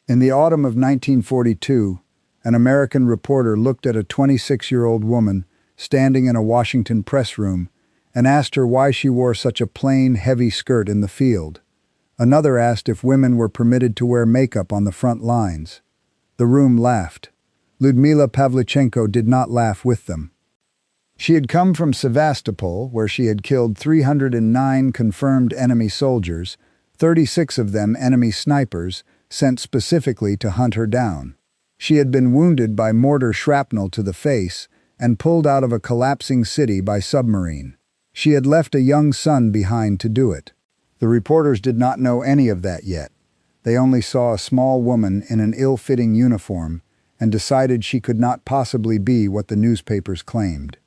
In the autumn of 1942, an American reporter looked at a 26-year-old woman standing in a Washington press room and asked her why she wore such a plain, heavy skirt in the field. Another asked if women were permitted to wear makeup on the front lines. The room laughed. Lyudmila Pavlichenko did not laugh with them. She had come from Sevastopol, where she had killed 309 confirmed enemy soldiers, 36 of them enemy snipers, sent specifically to hunt her down. She had been wounded by mortar shrapnel to the face and pulled out of a collapsing city by submarine. She had left a young son behind to do it. The reporters did not know any of that yet. They only saw a small woman in an ill-fitting uniform and decided she could not possibly be what the newspapers claimed.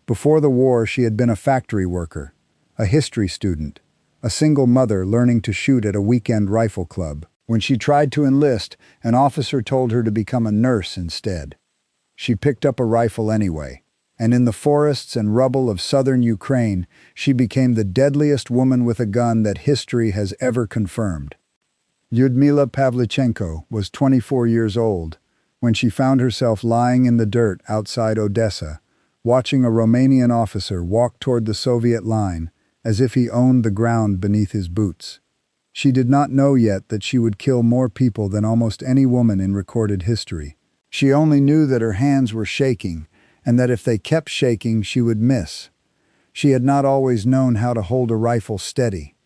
Before the war, she had been a factory worker, a history student, a single mother learning to shoot at a weekend rifle club. When she tried to enlist, an officer told her to become a nurse instead. She picked up a rifle anyway, and in the forests and rubble of southern Ukraine, she became the deadliest woman with a gun that history has ever confirmed. Lyudmila Pavlichenko was 24 years old when she found herself lying in the dirt outside Odessa, watching a Romanian officer walk toward the Soviet line as if he owned the ground beneath his boots. She did not know yet that she would kill more people than almost any woman in recorded history. She only knew that her hands were shaking, and that if they kept shaking, she would miss. She had not always known how to hold a rifle steady.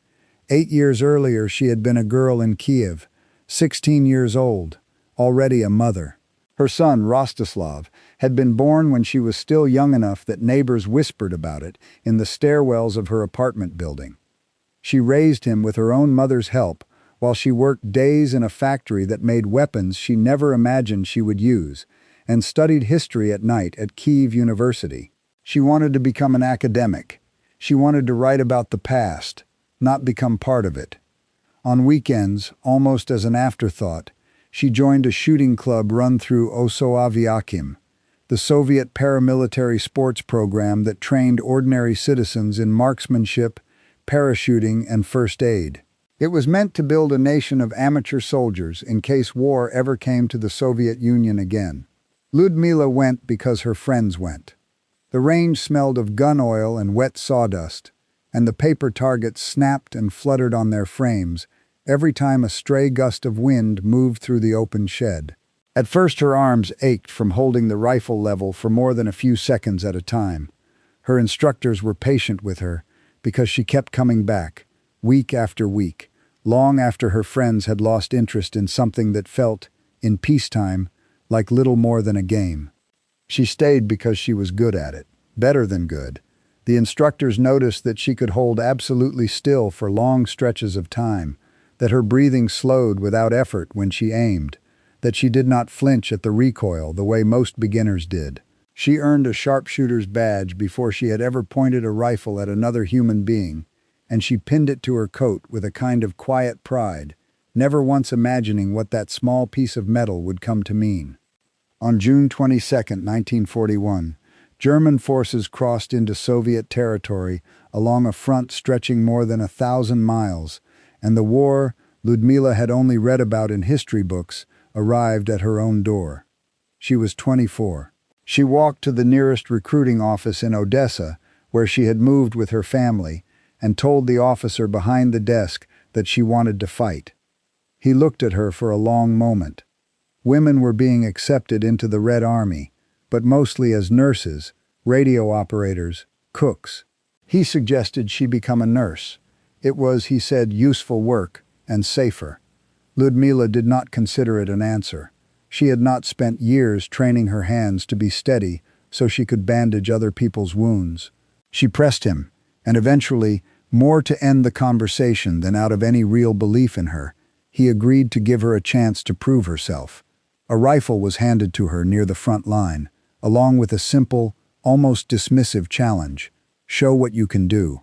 8 years earlier, she had been a girl in Kiev, 16 years old, already a mother. Her son, Rostislav, had been born when she was still young enough that neighbors whispered about it in the stairwells of her apartment building. She raised him with her own mother's help while she worked days in a factory that made weapons she never imagined she would use, and studied history at night at Kyiv University. She wanted to become an academic. She wanted to write about the past, not become part of it. On weekends, almost as an afterthought, she joined a shooting club run through Odessa, the Soviet paramilitary sports program that trained ordinary citizens in marksmanship, parachuting, and first aid. It was meant to build a nation of amateur soldiers in case war ever came to the Soviet Union again. Lyudmila went because her friends went. The range smelled of gun oil and wet sawdust, and the paper targets snapped and fluttered on their frames every time a stray gust of wind moved through the open shed. At first her arms ached from holding the rifle level for more than a few seconds at a time. Her instructors were patient with her because she kept coming back, week after week, long after her friends had lost interest in something that felt, in peacetime, like little more than a game. She stayed because she was good at it, better than good. The instructors noticed that she could hold absolutely still for long stretches of time, that her breathing slowed without effort when she aimed, that she did not flinch at the recoil the way most beginners did. She earned a sharpshooter's badge before she had ever pointed a rifle at another human being, and she pinned it to her coat with a kind of quiet pride, never once imagining what that small piece of metal would come to mean. On June 22, 1941, German forces crossed into Soviet territory along a front stretching more than 1,000 miles, and the war Lyudmila had only read about in history books arrived at her own door. She was 24. She walked to the nearest recruiting office in Odessa, where she had moved with her family, and told the officer behind the desk that she wanted to fight. He looked at her for a long moment. Women were being accepted into the Red Army, but mostly as nurses, radio operators, cooks. He suggested she become a nurse. It was, he said, useful work and safer. Lyudmila did not consider it an answer. She had not spent years training her hands to be steady so she could bandage other people's wounds. She pressed him, and eventually, more to end the conversation than out of any real belief in her, he agreed to give her a chance to prove herself. A rifle was handed to her near the front line, along with a simple, almost dismissive challenge: show what you can do.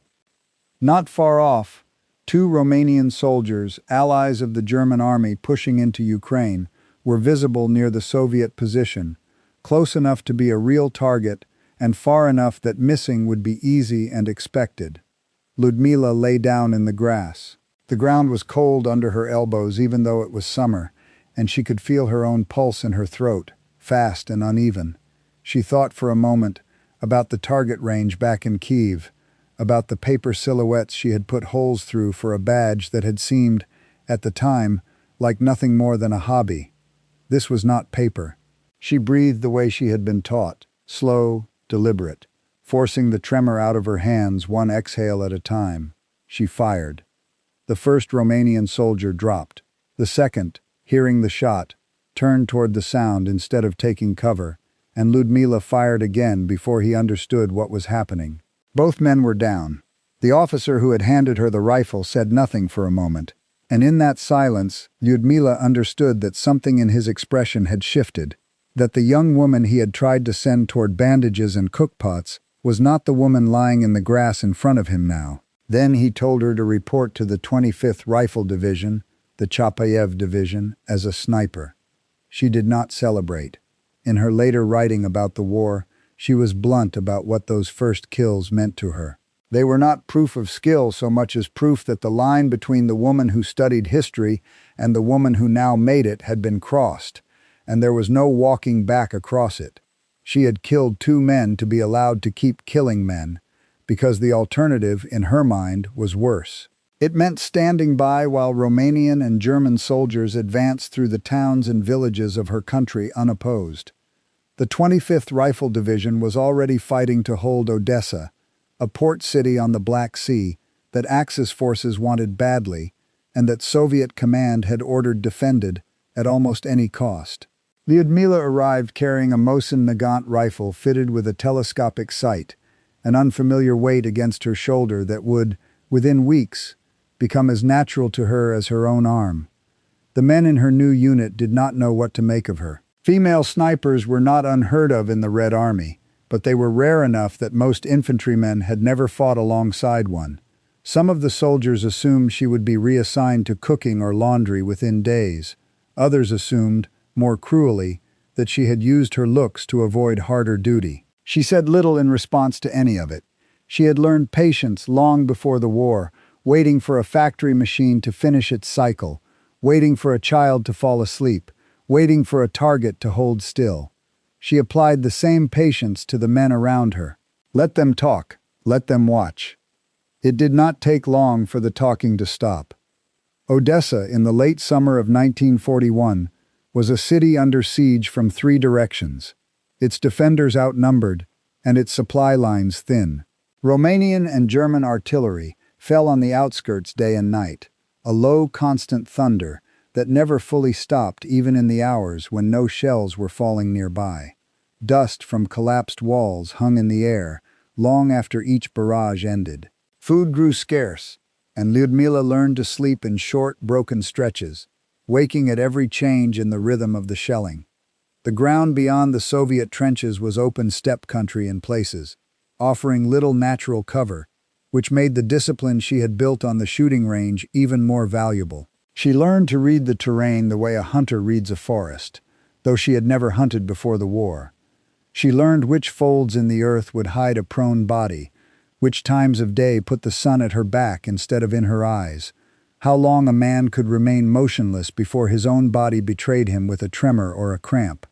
Not far off, 2 Romanian soldiers, allies of the German army pushing into Ukraine, were visible near the Soviet position, close enough to be a real target and far enough that missing would be easy and expected. Lyudmila lay down in the grass. The ground was cold under her elbows even though it was summer, and she could feel her own pulse in her throat, fast and uneven. She thought for a moment about the target range back in Kiev, about the paper silhouettes she had put holes through for a badge that had seemed, at the time, like nothing more than a hobby. This was not paper. She breathed the way she had been taught, slow, deliberate, forcing the tremor out of her hands one exhale at a time. She fired. The first Romanian soldier dropped. The second, hearing the shot, turned toward the sound instead of taking cover, and Lyudmila fired again before he understood what was happening. Both men were down. The officer who had handed her the rifle said nothing for a moment, and in that silence, Lyudmila understood that something in his expression had shifted, that the young woman he had tried to send toward bandages and cookpots was not the woman lying in the grass in front of him now. Then he told her to report to the 25th Rifle Division, the Chapayev Division, as a sniper. She did not celebrate. In her later writing about the war, she was blunt about what those first kills meant to her. They were not proof of skill so much as proof that the line between the woman who studied history and the woman who now made it had been crossed, and there was no walking back across it. She had killed 2 men to be allowed to keep killing men, because the alternative, in her mind, was worse. It meant standing by while Romanian and German soldiers advanced through the towns and villages of her country unopposed. The 25th Rifle Division was already fighting to hold Odessa, a port city on the Black Sea that Axis forces wanted badly and that Soviet command had ordered defended at almost any cost. Lyudmila arrived carrying a Mosin Nagant rifle fitted with a telescopic sight, an unfamiliar weight against her shoulder that would, within weeks, become as natural to her as her own arm. The men in her new unit did not know what to make of her. Female snipers were not unheard of in the Red Army, but they were rare enough that most infantrymen had never fought alongside one. Some of the soldiers assumed she would be reassigned to cooking or laundry within days. Others assumed, more cruelly, that she had used her looks to avoid harder duty. She said little in response to any of it. She had learned patience long before the war, waiting for a factory machine to finish its cycle, waiting for a child to fall asleep, waiting for a target to hold still. She applied the same patience to the men around her. Let them talk, let them watch. It did not take long for the talking to stop. Odessa, in the late summer of 1941, was a city under siege from 3 directions, its defenders outnumbered, and its supply lines thin. Romanian and German artillery fell on the outskirts day and night, a low, constant thunder that never fully stopped even in the hours when no shells were falling nearby. Dust from collapsed walls hung in the air long after each barrage ended. Food grew scarce, and Lyudmila learned to sleep in short, broken stretches, waking at every change in the rhythm of the shelling. The ground beyond the Soviet trenches was open steppe country in places, offering little natural cover, which made the discipline she had built on the shooting range even more valuable. She learned to read the terrain the way a hunter reads a forest, though she had never hunted before the war. She learned which folds in the earth would hide a prone body, which times of day put the sun at her back instead of in her eyes, how long a man could remain motionless before his own body betrayed him with a tremor or a cramp.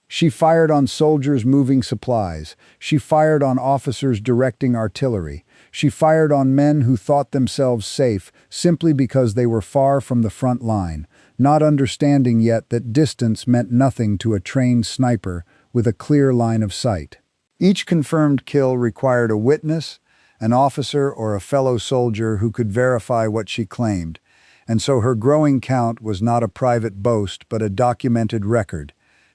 She fired on soldiers moving supplies. She fired on officers directing artillery. She fired on men who thought themselves safe simply because they were far from the front line, not understanding yet that distance meant nothing to a trained sniper with a clear line of sight. Each confirmed kill required a witness, an officer, or a fellow soldier who could verify what she claimed, and so her growing count was not a private boast but a documented record,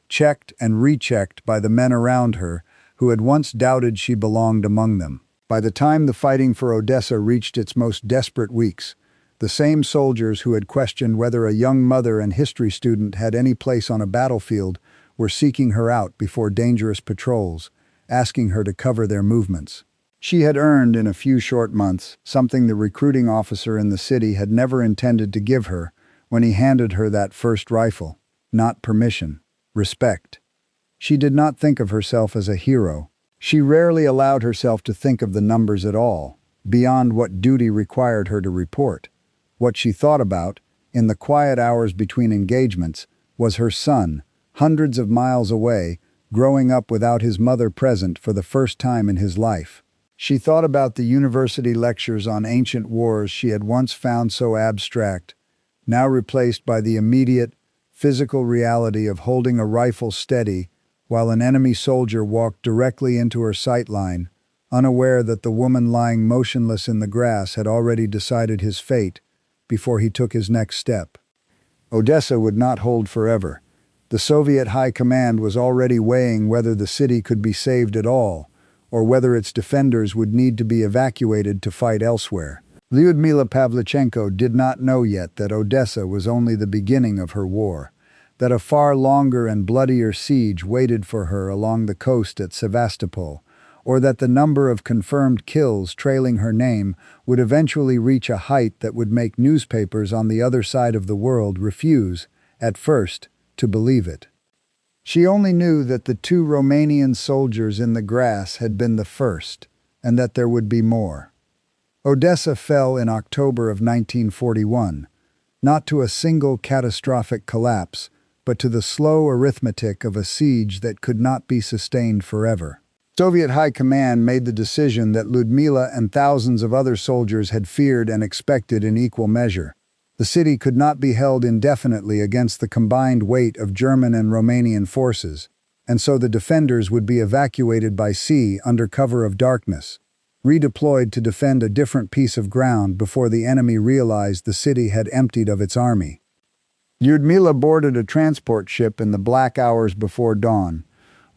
checked and rechecked by the men around her who had once doubted she belonged among them. By the time the fighting for Odessa reached its most desperate weeks, the same soldiers who had questioned whether a young mother and history student had any place on a battlefield were seeking her out before dangerous patrols, asking her to cover their movements. She had earned, in a few short months, something the recruiting officer in the city had never intended to give her when he handed her that first rifle. Not permission. Respect. She did not think of herself as a hero. She rarely allowed herself to think of the numbers at all, beyond what duty required her to report. What she thought about, in the quiet hours between engagements, was her son, hundreds of miles away, growing up without his mother present for the first time in his life. She thought about the university lectures on ancient wars she had once found so abstract, now replaced by the immediate, physical reality of holding a rifle steady while an enemy soldier walked directly into her sight line, unaware that the woman lying motionless in the grass had already decided his fate before he took his next step. Odessa would not hold forever. The Soviet High Command was already weighing whether the city could be saved at all, or whether its defenders would need to be evacuated to fight elsewhere. Lyudmila Pavlichenko did not know yet that Odessa was only the beginning of her war, that a far longer and bloodier siege waited for her along the coast at Sevastopol, or that the number of confirmed kills trailing her name would eventually reach a height that would make newspapers on the other side of the world refuse, at first, to believe it. She only knew that the 2 Romanian soldiers in the grass had been the first, and that there would be more. Odessa fell in October of 1941, not to a single catastrophic collapse, but to the slow arithmetic of a siege that could not be sustained forever. Soviet High Command made the decision that Lyudmila and thousands of other soldiers had feared and expected in equal measure. The city could not be held indefinitely against the combined weight of German and Romanian forces, and so the defenders would be evacuated by sea under cover of darkness, redeployed to defend a different piece of ground before the enemy realized the city had emptied of its army. Lyudmila boarded a transport ship in the black hours before dawn,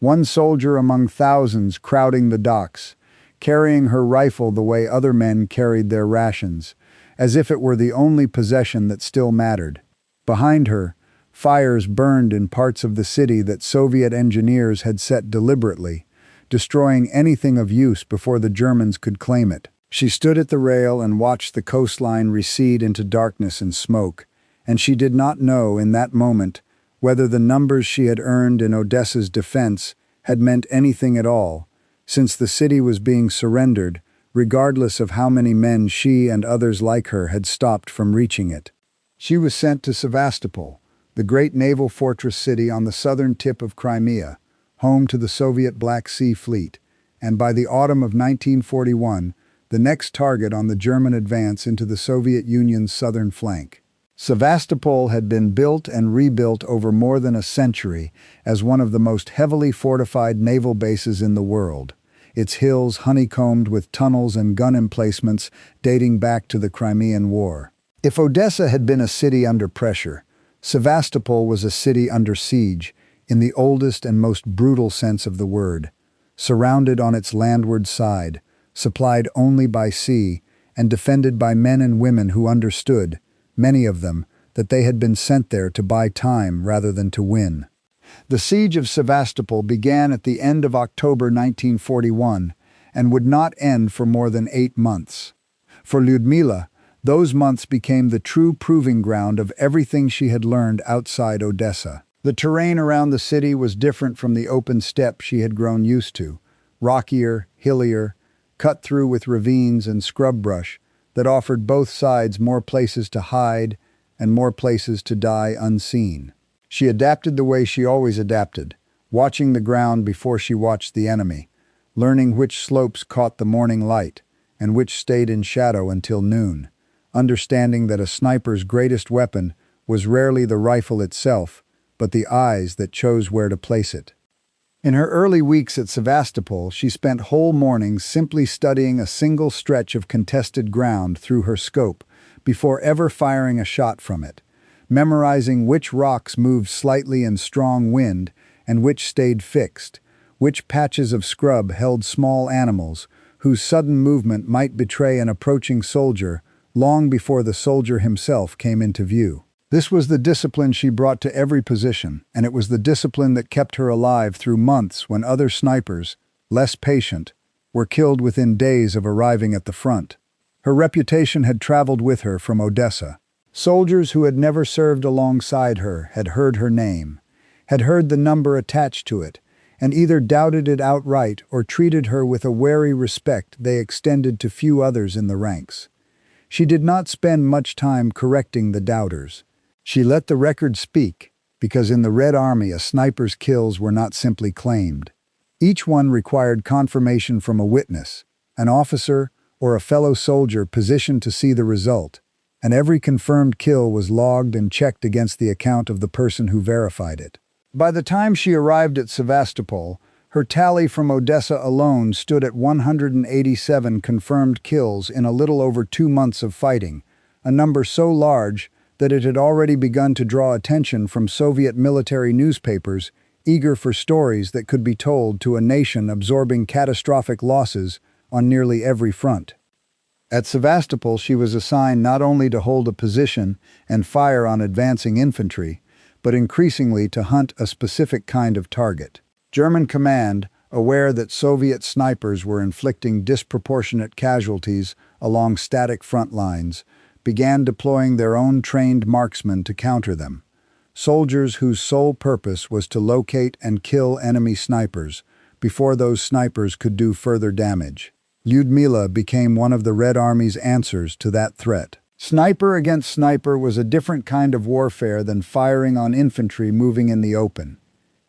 one soldier among thousands crowding the docks, carrying her rifle the way other men carried their rations, as if it were the only possession that still mattered. Behind her, fires burned in parts of the city that Soviet engineers had set deliberately, destroying anything of use before the Germans could claim it. She stood at the rail and watched the coastline recede into darkness and smoke, and she did not know in that moment whether the numbers she had earned in Odessa's defense had meant anything at all, since the city was being surrendered, regardless of how many men she and others like her had stopped from reaching it. She was sent to Sevastopol, the great naval fortress city on the southern tip of Crimea, home to the Soviet Black Sea Fleet, and by the autumn of 1941, the next target on the German advance into the Soviet Union's southern flank. Sevastopol had been built and rebuilt over more than a century as one of the most heavily fortified naval bases in the world, its hills honeycombed with tunnels and gun emplacements dating back to the Crimean War. If Odessa had been a city under pressure, Sevastopol was a city under siege, in the oldest and most brutal sense of the word, surrounded on its landward side, supplied only by sea, and defended by men and women who understood, many of them, that they had been sent there to buy time rather than to win. The siege of Sevastopol began at the end of October 1941 and would not end for more than 8 months. For Lyudmila, those months became the true proving ground of everything she had learned outside Odessa. The terrain around the city was different from the open steppe she had grown used to, rockier, hillier, cut through with ravines and scrub brush that offered both sides more places to hide and more places to die unseen. She adapted the way she always adapted, watching the ground before she watched the enemy, learning which slopes caught the morning light and which stayed in shadow until noon, understanding that a sniper's greatest weapon was rarely the rifle itself, but the eyes that chose where to place it. In her early weeks at Sevastopol, she spent whole mornings simply studying a single stretch of contested ground through her scope before ever firing a shot from it, memorizing which rocks moved slightly in strong wind and which stayed fixed, which patches of scrub held small animals whose sudden movement might betray an approaching soldier long before the soldier himself came into view. This was the discipline she brought to every position, and it was the discipline that kept her alive through months when other snipers, less patient, were killed within days of arriving at the front. Her reputation had traveled with her from Odessa. Soldiers who had never served alongside her had heard her name, had heard the number attached to it, and either doubted it outright or treated her with a wary respect they extended to few others in the ranks. She did not spend much time correcting the doubters. She let the record speak, because in the Red Army a sniper's kills were not simply claimed. Each one required confirmation from a witness, an officer, or a fellow soldier positioned to see the result, and every confirmed kill was logged and checked against the account of the person who verified it. By the time she arrived at Sevastopol, her tally from Odessa alone stood at 187 confirmed kills in a little over 2 months of fighting, a number so large that it had already begun to draw attention from Soviet military newspapers eager for stories that could be told to a nation absorbing catastrophic losses on nearly every front. At Sevastopol, she was assigned not only to hold a position and fire on advancing infantry, but increasingly to hunt a specific kind of target. German command, aware that Soviet snipers were inflicting disproportionate casualties along static front lines, began deploying their own trained marksmen to counter them. Soldiers whose sole purpose was to locate and kill enemy snipers before those snipers could do further damage. Lyudmila became one of the Red Army's answers to that threat. Sniper against sniper was a different kind of warfare than firing on infantry moving in the open.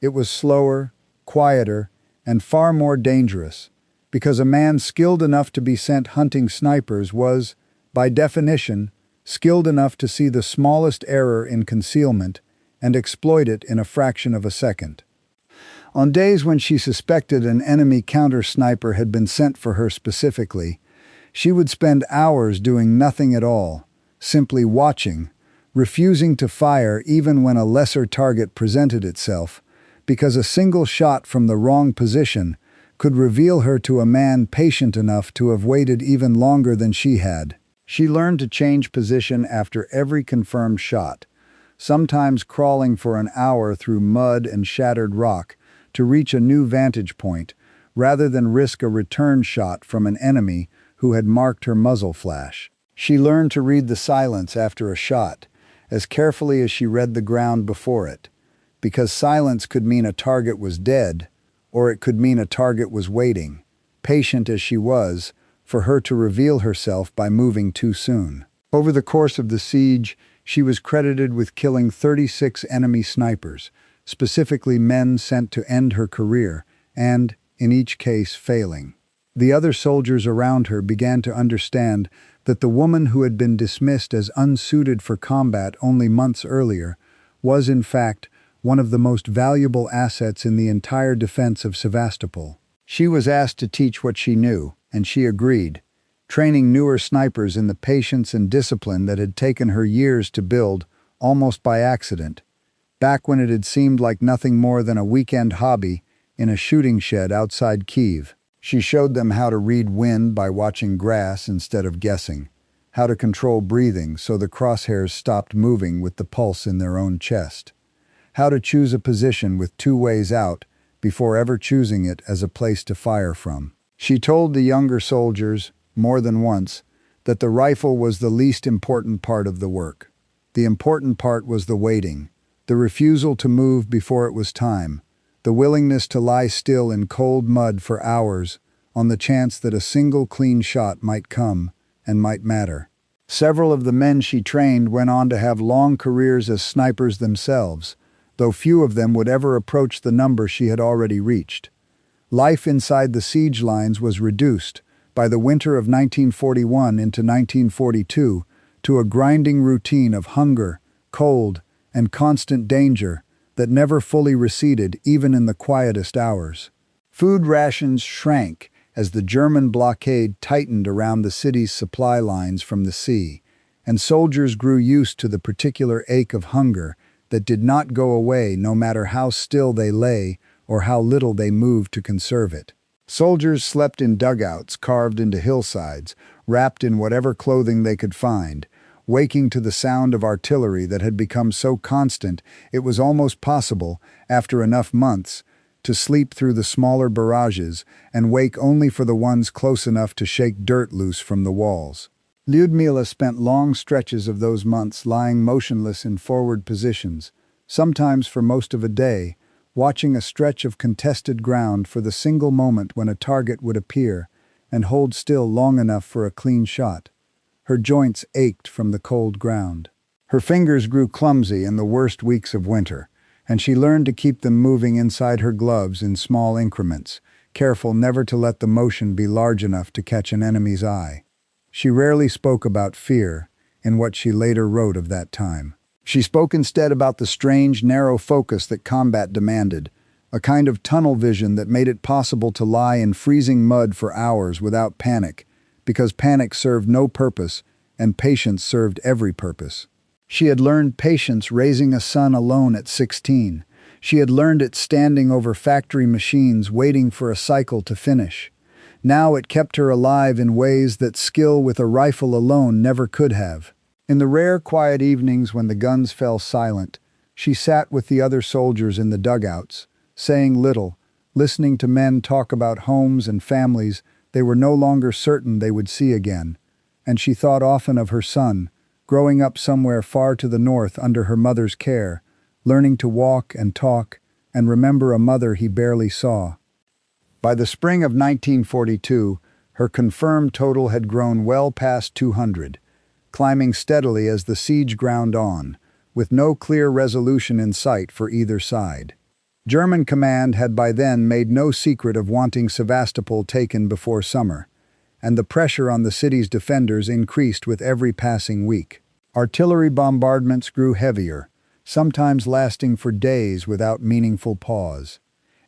It was slower, quieter, and far more dangerous, because a man skilled enough to be sent hunting snipers was, by definition, skilled enough to see the smallest error in concealment and exploit it in a fraction of a second. On days when she suspected an enemy counter-sniper had been sent for her specifically, she would spend hours doing nothing at all, simply watching, refusing to fire even when a lesser target presented itself, because a single shot from the wrong position could reveal her to a man patient enough to have waited even longer than she had. She learned to change position after every confirmed shot, sometimes crawling for an hour through mud and shattered rock to reach a new vantage point, rather than risk a return shot from an enemy who had marked her muzzle flash. She learned to read the silence after a shot, as carefully as she read the ground before it, because silence could mean a target was dead, or it could mean a target was waiting, patient as she was, for her to reveal herself by moving too soon. Over the course of the siege, she was credited with killing 36 enemy snipers, specifically men sent to end her career, and, in each case, failing. The other soldiers around her began to understand that the woman who had been dismissed as unsuited for combat only months earlier was, in fact, one of the most valuable assets in the entire defense of Sevastopol. She was asked to teach what she knew, and she agreed, training newer snipers in the patience and discipline that had taken her years to build, almost by accident, back when it had seemed like nothing more than a weekend hobby in a shooting shed outside Kyiv. She showed them how to read wind by watching grass instead of guessing, how to control breathing so the crosshairs stopped moving with the pulse in their own chest, how to choose a position with 2 ways out before ever choosing it as a place to fire from. She told the younger soldiers, more than once, that the rifle was the least important part of the work. The important part was the waiting, the refusal to move before it was time, the willingness to lie still in cold mud for hours on the chance that a single clean shot might come and might matter. Several of the men she trained went on to have long careers as snipers themselves, though few of them would ever approach the number she had already reached. Life inside the siege lines was reduced, by the winter of 1941 into 1942, to a grinding routine of hunger, cold, and constant danger that never fully receded even in the quietest hours. Food rations shrank as the German blockade tightened around the city's supply lines from the sea, and soldiers grew used to the particular ache of hunger that did not go away no matter how still they lay or how little they moved to conserve it. Soldiers slept in dugouts carved into hillsides, wrapped in whatever clothing they could find, waking to the sound of artillery that had become so constant it was almost possible, after enough months, to sleep through the smaller barrages and wake only for the ones close enough to shake dirt loose from the walls. Lyudmila spent long stretches of those months lying motionless in forward positions, sometimes for most of a day, watching a stretch of contested ground for the single moment when a target would appear and hold still long enough for a clean shot. Her joints ached from the cold ground. Her fingers grew clumsy in the worst weeks of winter, and she learned to keep them moving inside her gloves in small increments, careful never to let the motion be large enough to catch an enemy's eye. She rarely spoke about fear, in what she later wrote of that time. She spoke instead about the strange, narrow focus that combat demanded, a kind of tunnel vision that made it possible to lie in freezing mud for hours without panic, because panic served no purpose and patience served every purpose. She had learned patience raising a son alone at 16. She had learned it standing over factory machines waiting for a cycle to finish. Now it kept her alive in ways that skill with a rifle alone never could have. In the rare quiet evenings when the guns fell silent, she sat with the other soldiers in the dugouts, saying little, listening to men talk about homes and families they were no longer certain they would see again, and she thought often of her son, growing up somewhere far to the north under her mother's care, learning to walk and talk and remember a mother he barely saw. By the spring of 1942, her confirmed total had grown well past 200, climbing steadily as the siege ground on, with no clear resolution in sight for either side. German command had by then made no secret of wanting Sevastopol taken before summer, and the pressure on the city's defenders increased with every passing week. Artillery bombardments grew heavier, sometimes lasting for days without meaningful pause.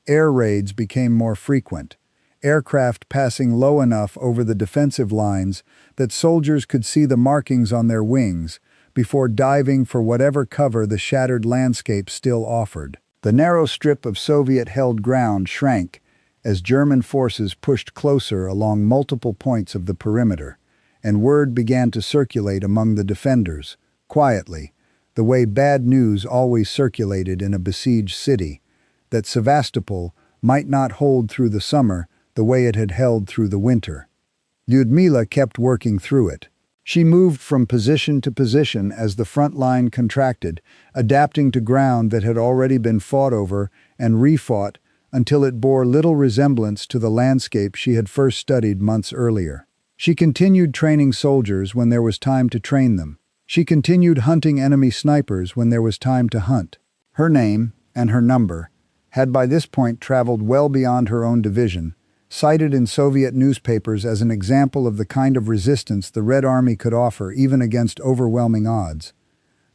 Air raids became more frequent, aircraft passing low enough over the defensive lines that soldiers could see the markings on their wings before diving for whatever cover the shattered landscape still offered. The narrow strip of Soviet-held ground shrank as German forces pushed closer along multiple points of the perimeter, and word began to circulate among the defenders, quietly, the way bad news always circulated in a besieged city, that Sevastopol might not hold through the summer the way it had held through the winter. Lyudmila kept working through it. She moved from position to position as the front line contracted, adapting to ground that had already been fought over and refought until it bore little resemblance to the landscape she had first studied months earlier. She continued training soldiers when there was time to train them. She continued hunting enemy snipers when there was time to hunt. Her name, and her number, had by this point traveled well beyond her own division, cited in Soviet newspapers as an example of the kind of resistance the Red Army could offer even against overwhelming odds,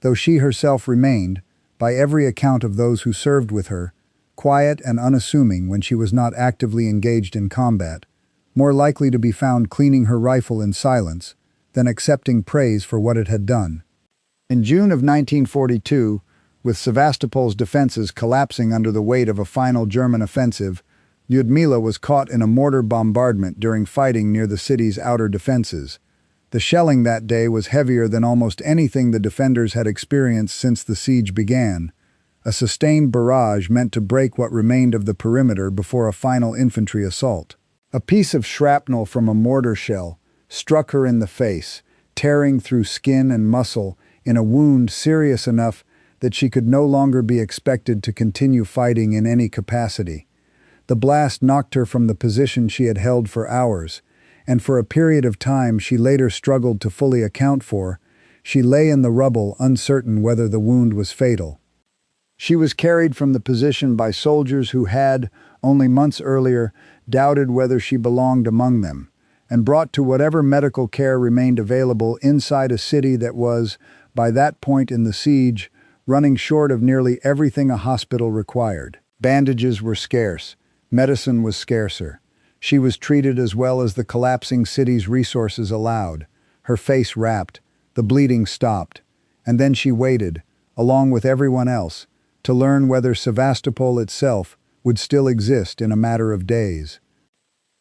though she herself remained, by every account of those who served with her, quiet and unassuming when she was not actively engaged in combat, more likely to be found cleaning her rifle in silence than accepting praise for what it had done. In June of 1942, with Sevastopol's defenses collapsing under the weight of a final German offensive, Lyudmila was caught in a mortar bombardment during fighting near the city's outer defenses. The shelling that day was heavier than almost anything the defenders had experienced since the siege began, a sustained barrage meant to break what remained of the perimeter before a final infantry assault. A piece of shrapnel from a mortar shell struck her in the face, tearing through skin and muscle in a wound serious enough that she could no longer be expected to continue fighting in any capacity. The blast knocked her from the position she had held for hours, and for a period of time she later struggled to fully account for. She lay in the rubble, uncertain whether the wound was fatal. She was carried from the position by soldiers who had, only months earlier, doubted whether she belonged among them, and brought to whatever medical care remained available inside a city that was, by that point in the siege, running short of nearly everything a hospital required. Bandages were scarce. Medicine was scarcer. She was treated as well as the collapsing city's resources allowed. Her face wrapped, the bleeding stopped, and then she waited, along with everyone else, to learn whether Sevastopol itself would still exist in a matter of days.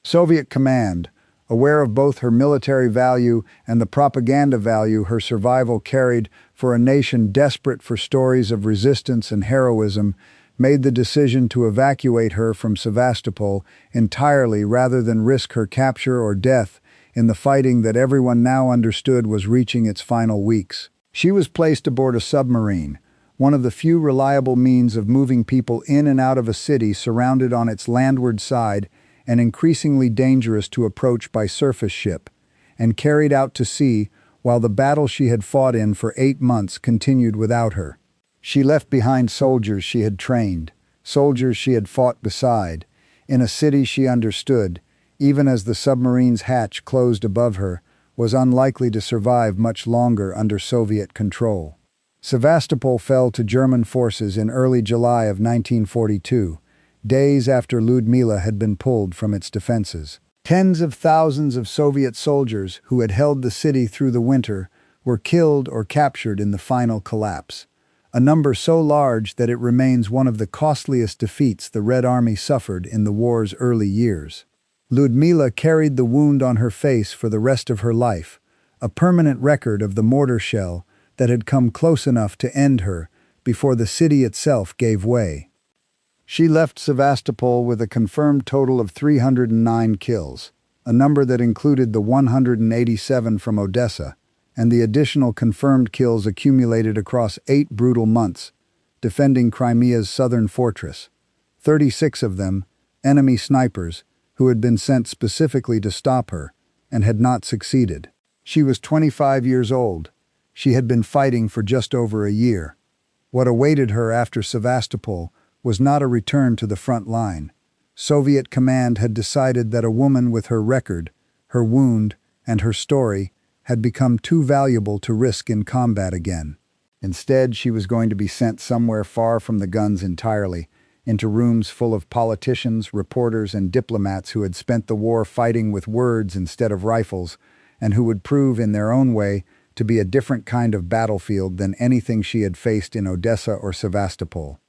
Soviet command, aware of both her military value and the propaganda value her survival carried for a nation desperate for stories of resistance and heroism, made the decision to evacuate her from Sevastopol entirely rather than risk her capture or death in the fighting that everyone now understood was reaching its final weeks. She was placed aboard a submarine, one of the few reliable means of moving people in and out of a city surrounded on its landward side and increasingly dangerous to approach by surface ship, and carried out to sea while the battle she had fought in for 8 months continued without her. She left behind soldiers she had trained, soldiers she had fought beside, in a city she understood, even as the submarine's hatch closed above her, was unlikely to survive much longer under Soviet control. Sevastopol fell to German forces in early July of 1942, days after Lyudmila had been pulled from its defenses. Tens of thousands of Soviet soldiers who had held the city through the winter were killed or captured in the final collapse, a number so large that it remains one of the costliest defeats the Red Army suffered in the war's early years. Lyudmila carried the wound on her face for the rest of her life, a permanent record of the mortar shell that had come close enough to end her before the city itself gave way. She left Sevastopol with a confirmed total of 309 kills, a number that included the 187 from Odessa, and the additional confirmed kills accumulated across 8 brutal months, defending Crimea's southern fortress. 36 of them, enemy snipers, who had been sent specifically to stop her, and had not succeeded. She was 25 years old. She had been fighting for just over a year. What awaited her after Sevastopol was not a return to the front line. Soviet command had decided that a woman with her record, her wound, and her story had become too valuable to risk in combat again. Instead, she was going to be sent somewhere far from the guns entirely, into rooms full of politicians, reporters, and diplomats who had spent the war fighting with words instead of rifles, and who would prove in their own way to be a different kind of battlefield than anything she had faced in Odessa or Sevastopol.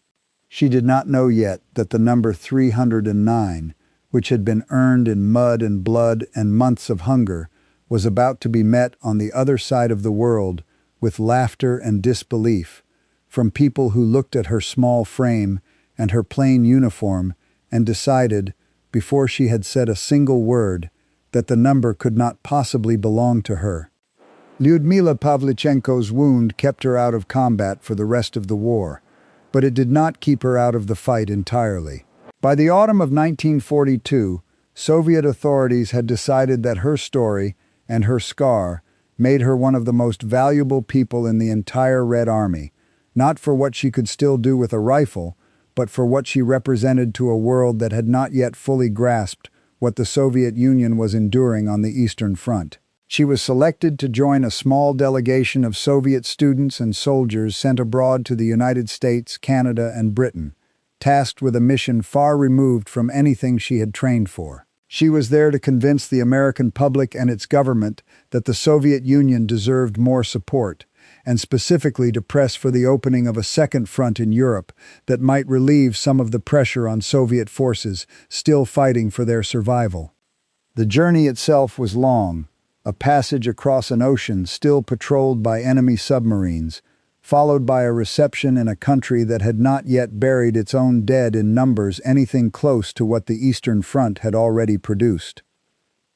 She did not know yet that the number 309, which had been earned in mud and blood and months of hunger, was about to be met on the other side of the world with laughter and disbelief from people who looked at her small frame and her plain uniform and decided, before she had said a single word, that the number could not possibly belong to her. Lyudmila Pavlichenko's wound kept her out of combat for the rest of the war, but it did not keep her out of the fight entirely. By the autumn of 1942, Soviet authorities had decided that her story and her scar made her one of the most valuable people in the entire Red Army, not for what she could still do with a rifle, but for what she represented to a world that had not yet fully grasped what the Soviet Union was enduring on the Eastern Front. She was selected to join a small delegation of Soviet students and soldiers sent abroad to the United States, Canada, and Britain, tasked with a mission far removed from anything she had trained for. She was there to convince the American public and its government that the Soviet Union deserved more support, and specifically to press for the opening of a second front in Europe that might relieve some of the pressure on Soviet forces still fighting for their survival. The journey itself was long, a passage across an ocean still patrolled by enemy submarines, followed by a reception in a country that had not yet buried its own dead in numbers anything close to what the Eastern Front had already produced.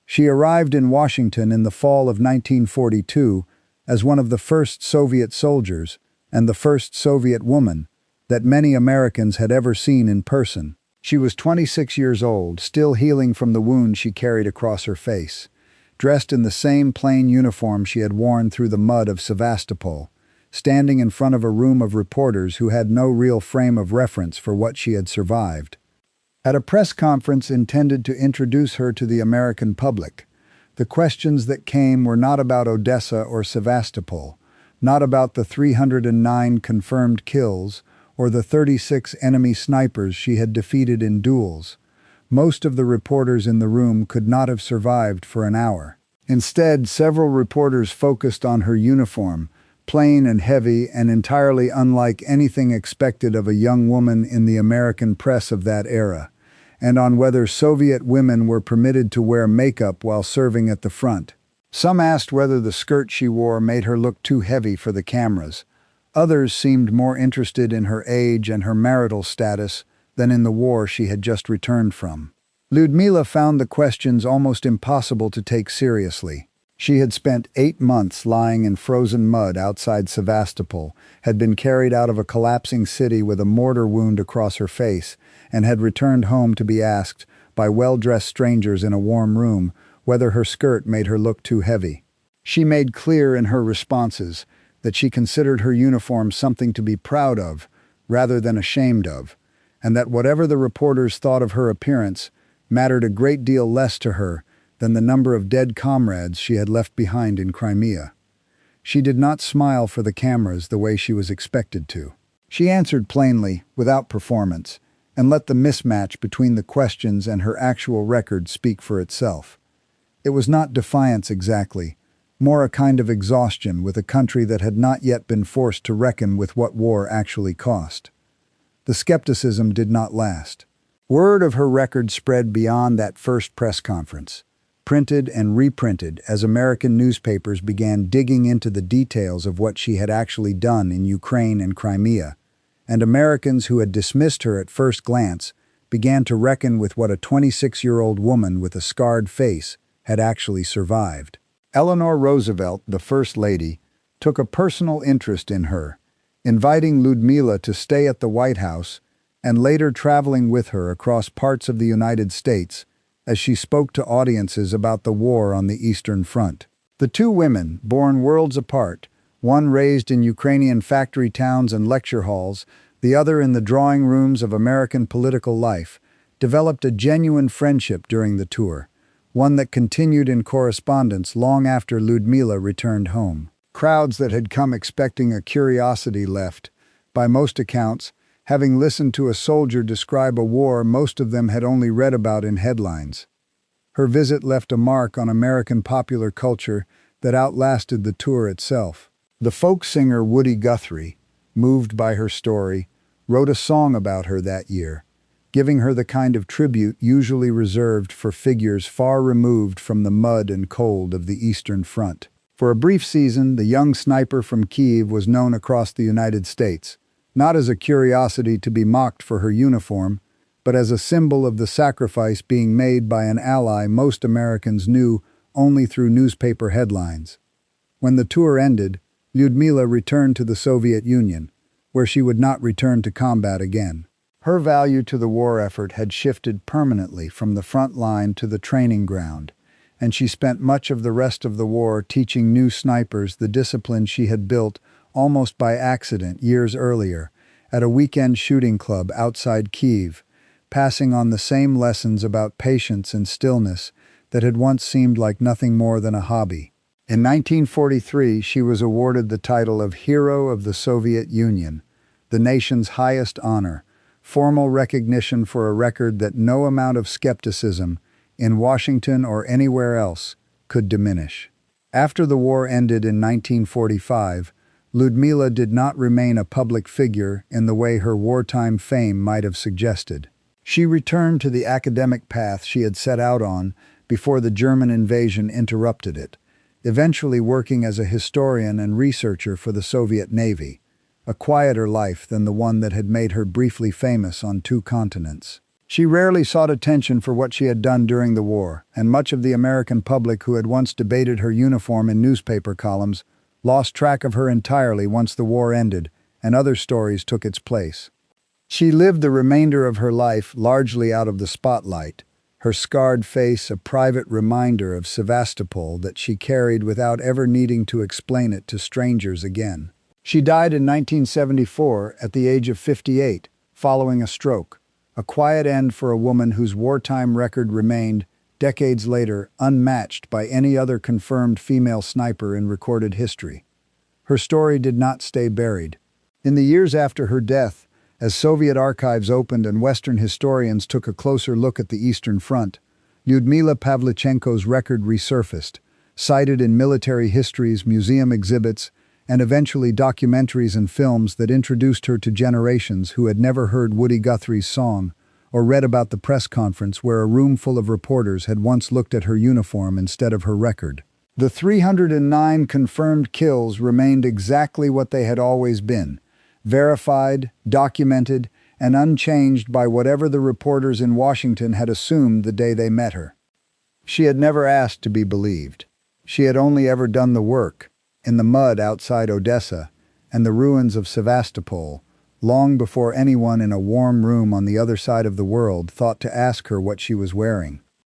She arrived in Washington in the fall of 1942 as one of the first Soviet soldiers and the first Soviet woman that many Americans had ever seen in person. She was 26 years old, still healing from the wound she carried across her face, dressed in the same plain uniform she had worn through the mud of Sevastopol, standing in front of a room of reporters who had no real frame of reference for what she had survived. At a press conference intended to introduce her to the American public, the questions that came were not about Odessa or Sevastopol, not about the 309 confirmed kills or the 36 enemy snipers she had defeated in duels. Most of the reporters in the room could not have survived for an hour. Instead, several reporters focused on her uniform, plain and heavy and entirely unlike anything expected of a young woman in the American press of that era, and on whether Soviet women were permitted to wear makeup while serving at the front. Some asked whether the skirt she wore made her look too heavy for the cameras. Others seemed more interested in her age and her marital status than in the war she had just returned from. Lyudmila found the questions almost impossible to take seriously. She had spent 8 months lying in frozen mud outside Sevastopol, had been carried out of a collapsing city with a mortar wound across her face, and had returned home to be asked, by well-dressed strangers in a warm room, whether her skirt made her look too heavy. She made clear in her responses that she considered her uniform something to be proud of, rather than ashamed of, and that whatever the reporters thought of her appearance mattered a great deal less to her than the number of dead comrades she had left behind in Crimea. She did not smile for the cameras the way she was expected to. She answered plainly, without performance, and let the mismatch between the questions and her actual record speak for itself. It was not defiance exactly, more a kind of exhaustion with a country that had not yet been forced to reckon with what war actually cost. The skepticism did not last. Word of her record spread beyond that first press conference, printed and reprinted as American newspapers began digging into the details of what she had actually done in Ukraine and Crimea, and Americans who had dismissed her at first glance began to reckon with what a 26-year-old woman with a scarred face had actually survived. Eleanor Roosevelt, the First Lady, took a personal interest in her, inviting Lyudmila to stay at the White House and later traveling with her across parts of the United States as she spoke to audiences about the war on the Eastern Front. The two women, born worlds apart, one raised in Ukrainian factory towns and lecture halls, the other in the drawing rooms of American political life, developed a genuine friendship during the tour, one that continued in correspondence long after Lyudmila returned home. Crowds that had come expecting a curiosity left, by most accounts, having listened to a soldier describe a war most of them had only read about in headlines. Her visit left a mark on American popular culture that outlasted the tour itself. The folk singer Woody Guthrie, moved by her story, wrote a song about her that year, giving her the kind of tribute usually reserved for figures far removed from the mud and cold of the Eastern Front. For a brief season, the young sniper from Kyiv was known across the United States, not as a curiosity to be mocked for her uniform, but as a symbol of the sacrifice being made by an ally most Americans knew only through newspaper headlines. When the tour ended, Lyudmila returned to the Soviet Union, where she would not return to combat again. Her value to the war effort had shifted permanently from the front line to the training ground, and she spent much of the rest of the war teaching new snipers the discipline she had built almost by accident years earlier at a weekend shooting club outside Kyiv, passing on the same lessons about patience and stillness that had once seemed like nothing more than a hobby. In 1943, she was awarded the title of Hero of the Soviet Union, the nation's highest honor, formal recognition for a record that no amount of skepticism, in Washington or anywhere else, could diminish. After the war ended in 1945, Lyudmila did not remain a public figure in the way her wartime fame might have suggested. She returned to the academic path she had set out on before the German invasion interrupted it, eventually working as a historian and researcher for the Soviet Navy, a quieter life than the one that had made her briefly famous on 2 continents. She rarely sought attention for what she had done during the war, and much of the American public who had once debated her uniform in newspaper columns lost track of her entirely once the war ended and other stories took its place. She lived the remainder of her life largely out of the spotlight, her scarred face a private reminder of Sevastopol that she carried without ever needing to explain it to strangers again. She died in 1974 at the age of 58, following a stroke, a quiet end for a woman whose wartime record remained, decades later, unmatched by any other confirmed female sniper in recorded history. Her story did not stay buried. In the years after her death, as Soviet archives opened and Western historians took a closer look at the Eastern Front, Lyudmila Pavlichenko's record resurfaced, cited in military histories, museum exhibits, and eventually documentaries and films that introduced her to generations who had never heard Woody Guthrie's song or read about the press conference where a room full of reporters had once looked at her uniform instead of her record. The 309 confirmed kills remained exactly what they had always been, verified, documented, and unchanged by whatever the reporters in Washington had assumed the day they met her. She had never asked to be believed. She had only ever done the work, in the mud outside Odessa and the ruins of Sevastopol, long before anyone in a warm room on the other side of the world thought to ask her what she was wearing.